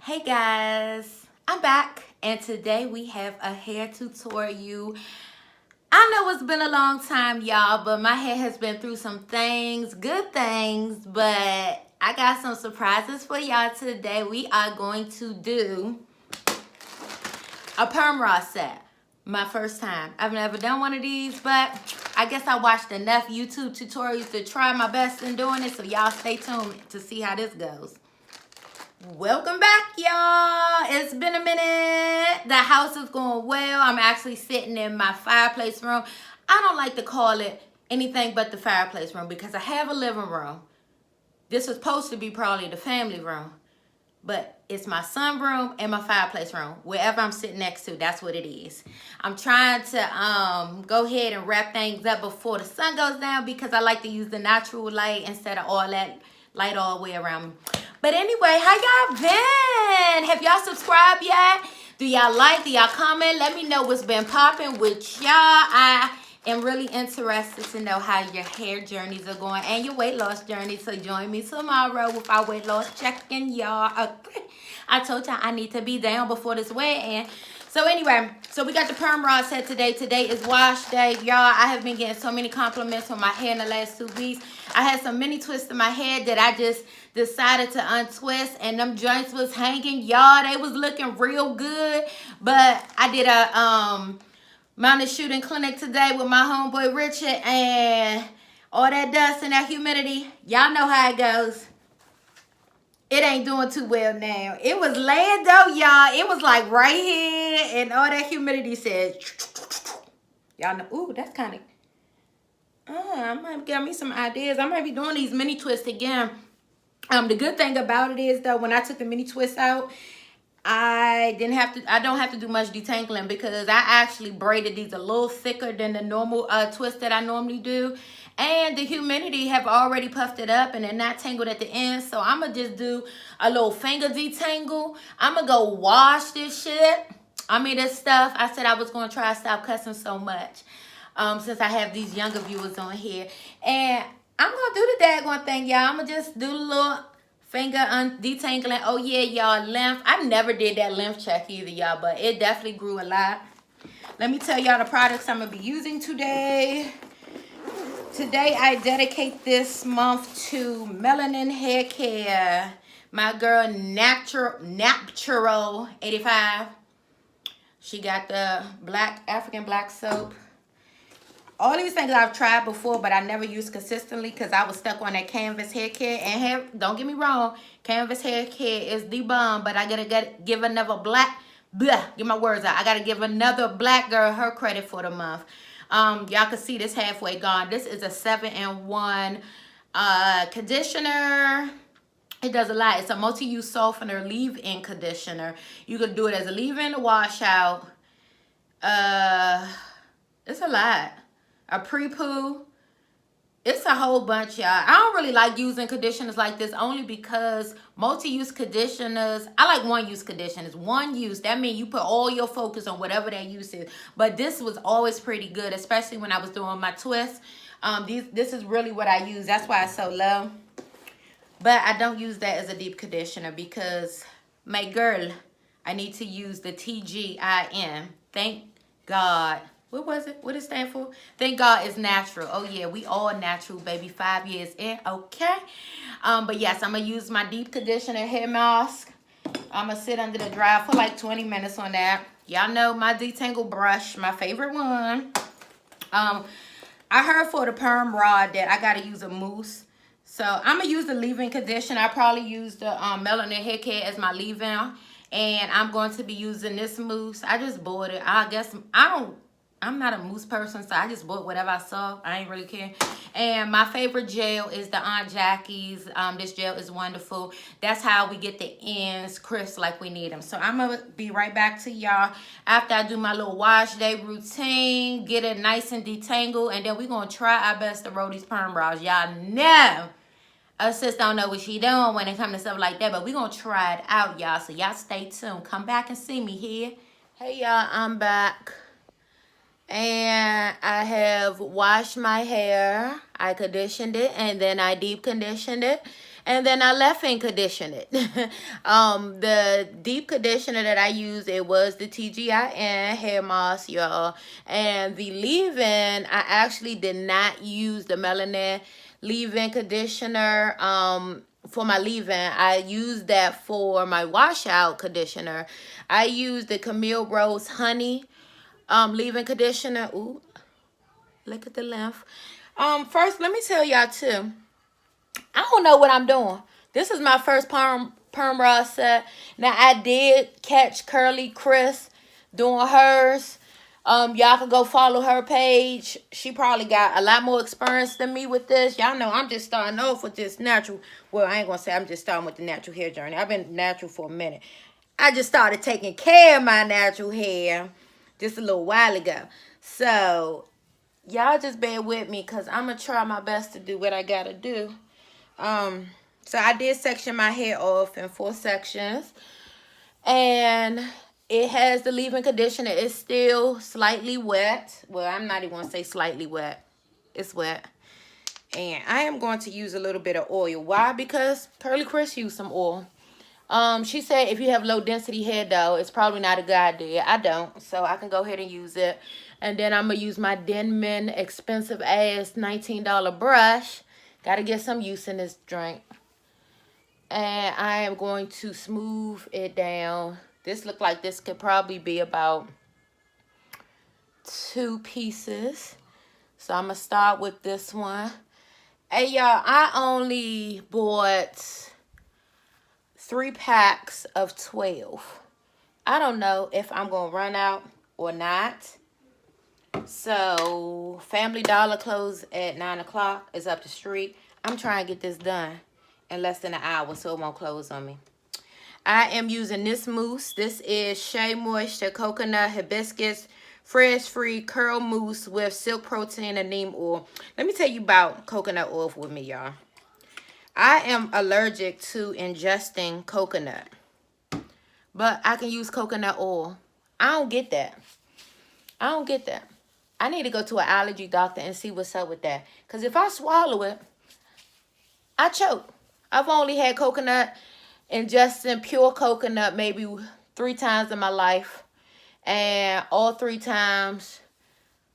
Hey guys, I'm back and today we have a hair tutorial. I know it's been a long time, y'all, but my hair has been through some things, good things, but I got some surprises for y'all today. We are going to do a perm raw set. My first time. I've never done one of these, but I guess I watched enough YouTube tutorials to try my best in doing it, so y'all stay tuned to see how this goes. Welcome back, y'all. It's been a minute. The house is going well. I'm actually sitting in my fireplace room. I don't like to call it anything but the fireplace room because I have a living room. This was supposed to be probably the family room, but it's my sunroom and my fireplace room. Wherever I'm sitting next to, that's what it is. I'm trying to go ahead and wrap things up before the sun goes down because I like to use the natural light instead of all that light all the way around me. But anyway, how y'all been? Have y'all subscribed yet? Do y'all like? Do y'all comment? Let me know what's been popping with y'all. I am really interested to know how your hair journeys are going and your weight loss journey. So join me tomorrow with our weight loss check-in, y'all. Okay. I told y'all I need to be down before this weigh-in. So anyway, so we got the perm raw set today. Today is wash day. Y'all, I have been getting so many compliments on my hair in the last 2 weeks. I had some mini twists in my head that I just decided to untwist, and them joints was hanging. Y'all, they was looking real good. But I did a mounted shooting clinic today with my homeboy Richard, and all that dust and that humidity, y'all know how it goes. It ain't doing too well now. It was laying though, y'all. It was like right here, and all that humidity says, y'all know. Ooh, that's kind of. I might get me some ideas. I might be doing these mini twists again. The good thing about it is though, when I took the mini twist out, I don't have to do much detangling because I actually braided these a little thicker than the normal twist that I normally do. And the humidity have already puffed it up and they're not tangled at the end. So I'm going to just do a little finger detangle. I'm going to go wash this shit. This stuff. I said I was going to try to stop cussing so much since I have these younger viewers on here. And I'm going to do the daggone thing, y'all. I'm going to just do a little finger detangling. Oh, yeah, y'all, length. I never did that length check either, y'all, but it definitely grew a lot. Let me tell y'all the products I'm going to be using today. Today, I dedicate this month to Melanin Hair Care. My girl, Natural 85. She got the African black soap. All these things I've tried before, but I never used consistently because I was stuck on that Canvas Hair Care. And don't get me wrong, Canvas Hair Care is the bomb, but I gotta give another get my words out. I gotta give another black girl her credit for the month. Y'all can see this halfway gone. This is a 7-in-1 conditioner. It does a lot. It's a multi-use softener leave-in conditioner. You could do it as a leave-in to wash out. It's a lot. A pre-poo. It's a whole bunch, y'all. I don't really like using conditioners like this only because multi-use conditioners, I like one-use conditioners. One use, that means you put all your focus on whatever that use is. But this was always pretty good, especially when I was doing my twists. This is really what I use. That's why it's so low. But I don't use that as a deep conditioner because, my girl, I need to use the TGIN. Thank God. What was it? What it stand for? Thank God it's natural. Oh, yeah. We all natural, baby. 5 years in. Okay. But, yes, I'm going to use my deep conditioner hair mask. I'm going to sit under the dryer for like 20 minutes on that. Y'all know my detangle brush, my favorite one. I heard for the perm rod that I got to use a mousse. So, I'm going to use the leave-in conditioner. I probably use the Melanin Hair Care as my leave-in. And I'm going to be using this mousse. I just bought it. I guess I'm not a mousse person, so I just bought whatever I saw. I ain't really care. And my favorite gel is the Aunt Jackie's. This gel is wonderful. That's how we get the ends crisp like we need them. So I'm going to be right back to y'all after I do my little wash day routine, get it nice and detangled, and then we're going to try our best to roll these perm brows. Y'all know us sis don't know what she doing when it comes to stuff like that, but we're going to try it out, y'all. So y'all stay tuned. Come back and see me here. Hey, y'all, I'm back. And I have washed my hair. I conditioned it and then I deep conditioned it. And then I left-in condition it. The deep conditioner that I used, it was the TGIN hair moss, y'all. And the leave-in, I actually did not use the melanin leave-in conditioner for my leave-in. I used that for my washout conditioner. I used the Camille Rose Honey leave-in conditioner. Ooh, look at the length. First, let me tell y'all too, I don't know what I'm doing. This is my first perm raw set. Now, I did catch Curly Chris doing hers. Y'all can go follow her page. She probably got a lot more experience than me with this. Y'all know I'm just starting off with this natural. Well, I ain't going to say I'm just starting with the natural hair journey. I've been natural for a minute. I just started taking care of my natural hair just a little while ago. So, y'all just bear with me because I'm going to try my best to do what I got to do. So I did section my hair off in 4 sections, and it has the leave-in conditioner. It's still slightly wet. Well, I'm not even gonna say slightly wet. It's wet. And I am going to use a little bit of oil. Why? Because Curly Chris used some oil. She said if you have low density hair though, it's probably not a good idea. I don't, so I can go ahead and use it. And then I'm gonna use my Denman expensive ass $19 brush. Gotta get some use in this drink. And I am going to smooth it down. This look like this could probably be about 2 pieces. So I'm going to start with this one. Hey, y'all, I only bought 3 packs of 12. I don't know if I'm going to run out or not. So, Family Dollar closed at 9 o'clock. It's up the street. I'm trying to get this done in less than an hour so it won't close on me. I am using this mousse. This is Shea Moisture Coconut Hibiscus Fresh Free Curl Mousse with Silk Protein and Neem Oil. Let me tell you about coconut oil with me, y'all. I am allergic to ingesting coconut, but I can use coconut oil. I don't get that. I don't get that. I need to go to an allergy doctor and see what's up with that. Because if I swallow it, I choke. I've only had coconut, ingesting pure coconut maybe 3 times in my life. And all 3 times,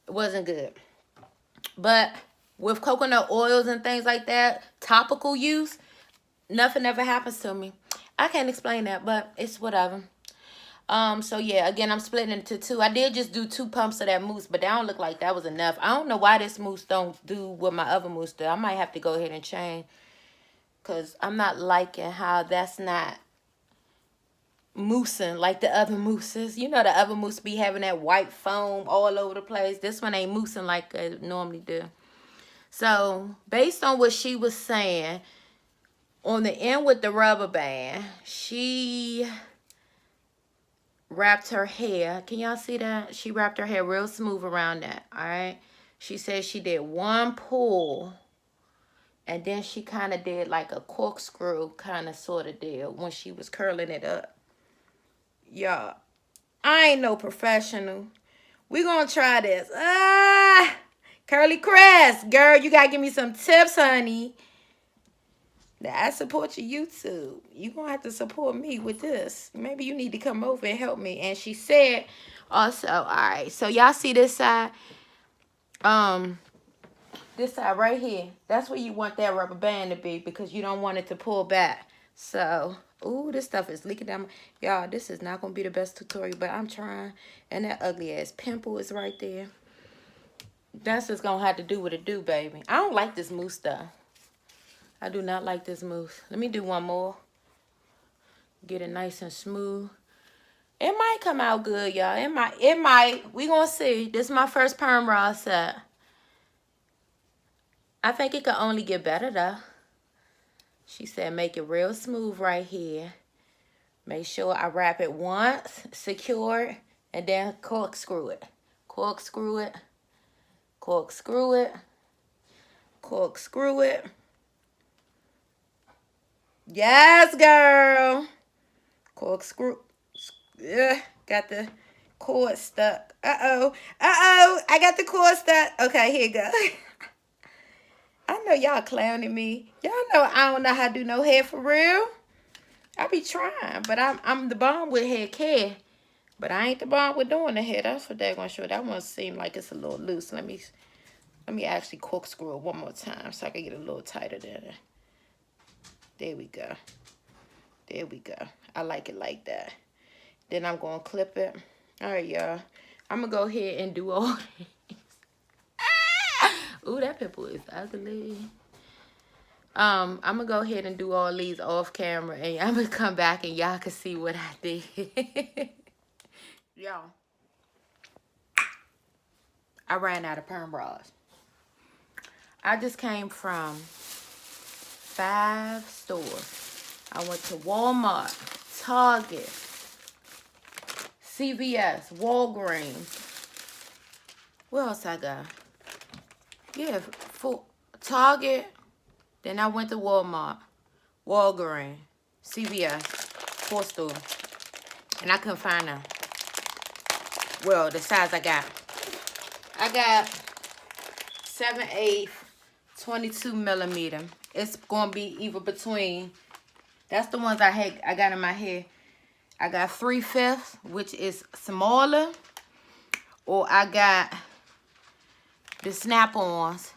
it wasn't good. But with coconut oils and things like that, topical use, nothing ever happens to me. I can't explain that, but it's whatever. So yeah, again, I'm splitting it into 2. I did just do 2 pumps of that mousse, but that don't look like that was enough. I don't know why this mousse don't do what my other mousse do. I might have to go ahead and change, because I'm not liking how that's not moussing like the other mousses. You know the other mousse be having that white foam all over the place. This one ain't moussing like it normally do. So, based on what she was saying, on the end with the rubber band, she wrapped her hair. Can y'all see that? She wrapped her hair real smooth around that, all right? She said she did 1 pull, and then she kind of did like a corkscrew kind of sort of deal when she was curling it up. Y'all, I ain't no professional. We gonna try this. Curly Crest, girl, you gotta give me some tips, honey. I support your YouTube. You gonna have to support me with this. Maybe you need to come over and help me. And she said also, all right, so y'all see this side? This side right here, that's where you want that rubber band to be, because you don't want it to pull back. So, ooh, this stuff is leaking down. Y'all, this is not going to be the best tutorial, but I'm trying. And that ugly ass pimple is right there. That's just going to have to do what it do, baby. I don't like this mousse though. I do not like this mousse. Let me do one more. Get it nice and smooth. It might come out good, y'all. It might. We going to see. This is my first perm raw set. I think it could only get better though. She said make it real smooth right here. Make sure I wrap it once, secure it, and then corkscrew it. Corkscrew it. Corkscrew it. Corkscrew it. Yes, girl. Corkscrew. Yeah, got the cord stuck. Uh-oh. Uh-oh. I got the cord stuck. Okay, here you go. I know y'all clowning me. Y'all know I don't know how to do no hair for real. I be trying, but I'm the bomb with hair care. But I ain't the bomb with doing the hair. That's for daggone sure. That one seem like it's a little loose. Let me actually corkscrew it one more time so I can get a little tighter there. There we go. There we go. I like it like that. Then I'm gonna clip it. All right, y'all. I'm gonna go ahead and do all this. Ooh, that pimple is ugly. I'm gonna go ahead and do all these off camera, and I'm gonna come back and y'all can see what I did. Y'all, I ran out of perm bras. I just came from 5 stores. I went to Walmart, Target, CVS, Walgreens. What else I got? Yeah, for Target. Then I went to Walmart, Walgreens, CVS, 4 stores. And I couldn't find them. Well, the size I got. I got 7/8, 22 millimeter. It's gonna be either between. That's the ones I got in my hair. I got 3/5, which is smaller, or I got the snap-ons.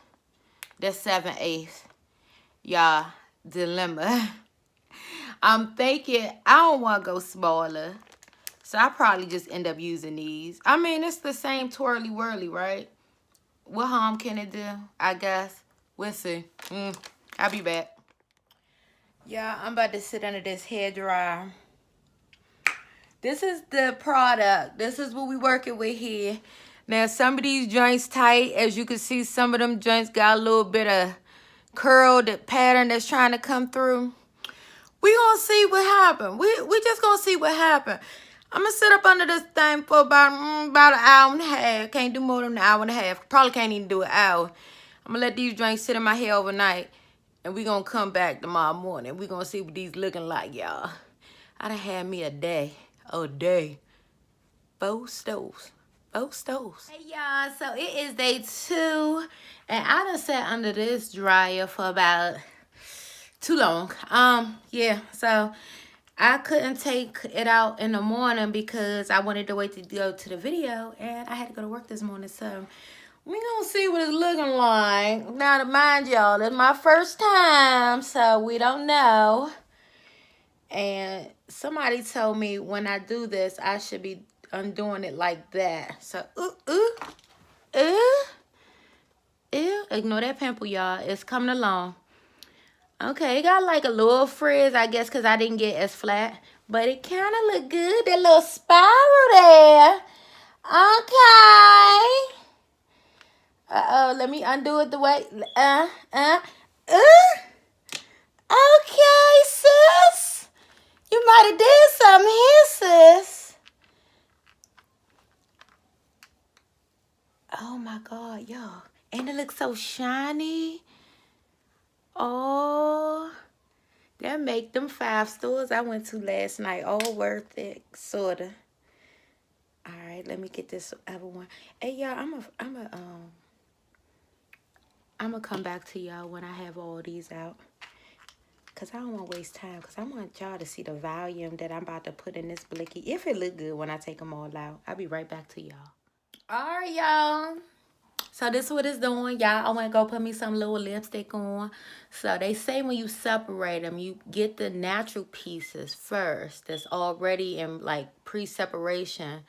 That's 7/8. Y'all, dilemma. I'm thinking I don't want to go smaller, so I probably just end up using these. I mean, it's the same twirly whirly, right? What harm can it do? I guess. We'll see. I'll be back. Yeah, I'm about to sit under this hair dryer. This is the product. This is what we working with here. Now, some of these joints tight. As you can see, some of them joints got a little bit of curled pattern that's trying to come through. We gonna see what happen. We just gonna see what happen. I'm gonna sit up under this thing for about an hour and a half. Can't do more than an hour and a half. Probably can't even do an hour. I'm gonna let these joints sit in my hair overnight, and we gonna come back tomorrow morning. We gonna see what these looking like, y'all. I done had me a day. 4 stoves. 4 stoves. Hey, y'all. So it is day 2, and I done sat under this dryer for about too long. Yeah. So I couldn't take it out in the morning because I wanted to wait to go to the video, and I had to go to work this morning. So we gonna see what it's looking like. Now, to mind y'all, it's my first time, so we don't know. And somebody told me when I do this, I should be undoing it like that. So, ignore that pimple, y'all. It's coming along. Okay, it got like a little frizz, I guess, because I didn't get as flat. But it kind of look good. That little spiral there. Okay. Uh-oh, let me undo it the way. Okay, sis. You might have did something here, sis. Oh, my God, y'all. And it looks so shiny. Oh, that make them 5 stores I went to last night all worth it, sorta. All right, let me get this other one. Hey, y'all, I'm gonna come back to y'all when I have all these out, cause I don't want to waste time. Cause I want y'all to see the volume that I'm about to put in this blicky. If it look good when I take them all out, I'll be right back to y'all. All right, y'all. So this is what it's doing, y'all. I want to go put me some little lipstick on. So they say when you separate them, you get the natural pieces first. That's already in like pre-separation.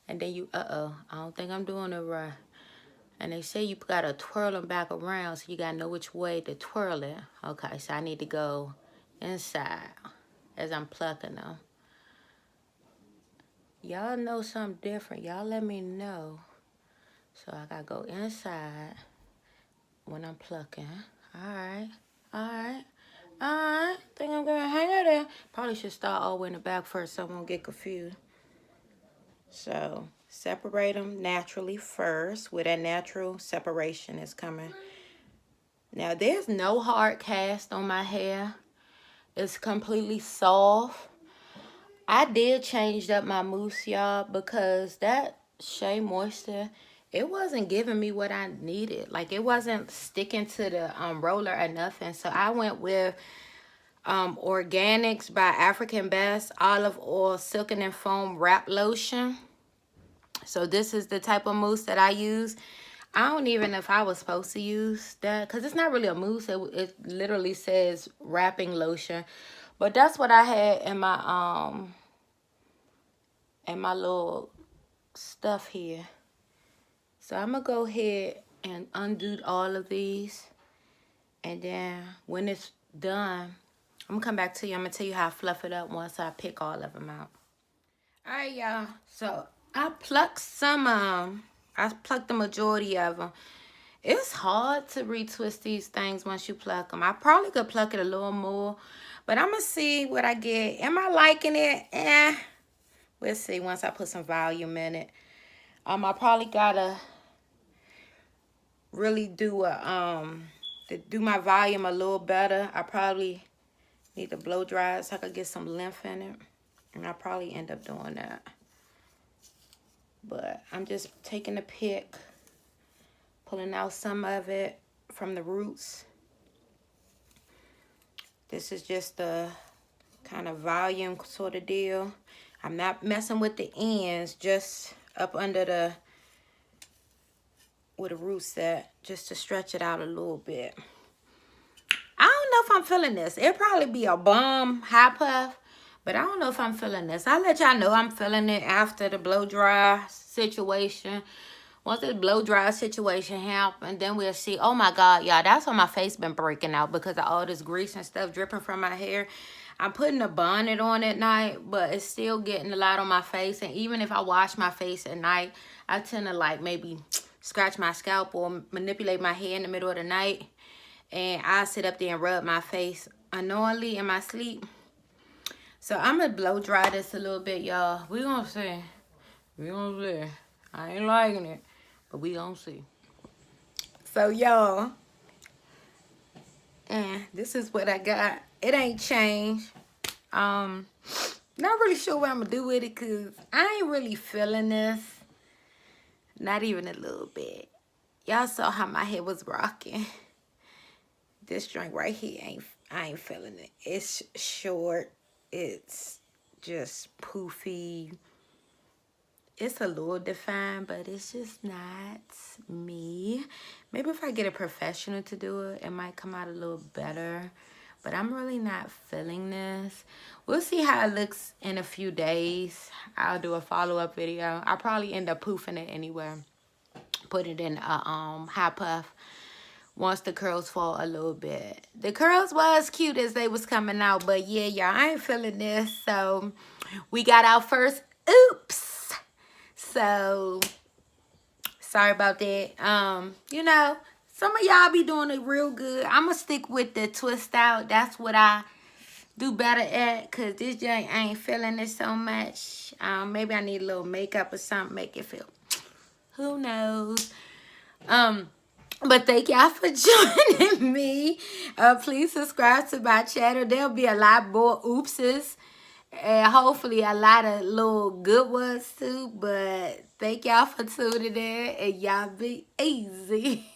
And then you, I don't think I'm doing it right. And they say you got to twirl them back around. So you got to know which way to twirl it. Okay, so I need to go inside as I'm plucking them. Y'all know something different. Y'all let me know. So I gotta go inside when I'm plucking. Alright. Think I'm gonna hang out there. Probably should start all the way in the back first so I won't get confused. So separate them naturally first, where that natural separation is coming. Now there's no hard cast on my hair. It's completely soft. I did change up my mousse, y'all, because that Shea Moisture it wasn't giving me what I needed. Like, it wasn't sticking to the roller or nothing. So I went with Organics by African Best Olive Oil Silken and Foam Wrap Lotion. So this is the type of mousse that I use. I don't even know if I was supposed to use that, because it's not really a mousse. It literally says wrapping lotion. But that's what I had in my little stuff here. So I'm gonna go ahead and undo all of these, and then when it's done, I'm gonna come back to you. I'm gonna tell you how I fluff it up once I pick all of them out. All right, y'all. So I plucked I plucked the majority of them. It's hard to retwist these things once you pluck them. I probably could pluck it a little more, but I'm gonna see what I get. Am I liking it? We'll see once I put some volume in it. I probably gotta really do my volume a little better. I probably need to blow dry it so I could get some length in it, and I'll probably end up doing that. But I'm just taking a pick, pulling out some of it from the roots. This is just a kind of volume sort of deal. I'm not messing with the ends, just up under where the roots at, just to stretch it out a little bit. I don't know if I'm feeling this. It'll probably be a bomb high puff, but I don't know if I'm feeling this. I'll let y'all know I'm feeling it after the blow dry situation. Once the blow dry situation happens, then we'll see. Oh my God, y'all, that's why my face been breaking out, because of all this grease and stuff dripping from my hair. I'm putting a bonnet on at night, but it's still getting a lot on my face. And even if I wash my face at night, I tend to like maybe scratch my scalp or manipulate my hair in the middle of the night. And I sit up there and rub my face unknowingly in my sleep. So I'm going to blow dry this a little bit, y'all. We gonna see. We gonna see. I ain't liking it, but we gonna see. So, y'all, and this is what I got. It ain't changed. Not really sure what I'm gonna do with it, because I ain't really feeling this. Not even a little bit. Y'all saw how my head was rocking. This drink right here, I ain't feeling it. It's short. It's just poofy. It's a little defined, but it's just not me. Maybe if I get a professional to do it, it might come out a little better. But I'm really not feeling this. We'll see how it looks in a few days. I'll do a follow-up video. I'll probably end up poofing it anyway. Put it in a high puff once the curls fall a little bit. The curls was cute as they was coming out, but yeah, y'all, I ain't feeling this. So we got our first oops. So sorry about that. You know, some of y'all be doing it real good. I'm gonna stick with the twist out. That's what I do better at, because this joint, I ain't feeling it so much. Maybe I need a little makeup or something, make it feel, who knows. But thank y'all for joining me. Please subscribe to my channel. There'll be a lot more oopses, and hopefully a lot of little good ones too. But thank y'all for tuning in, and y'all be easy.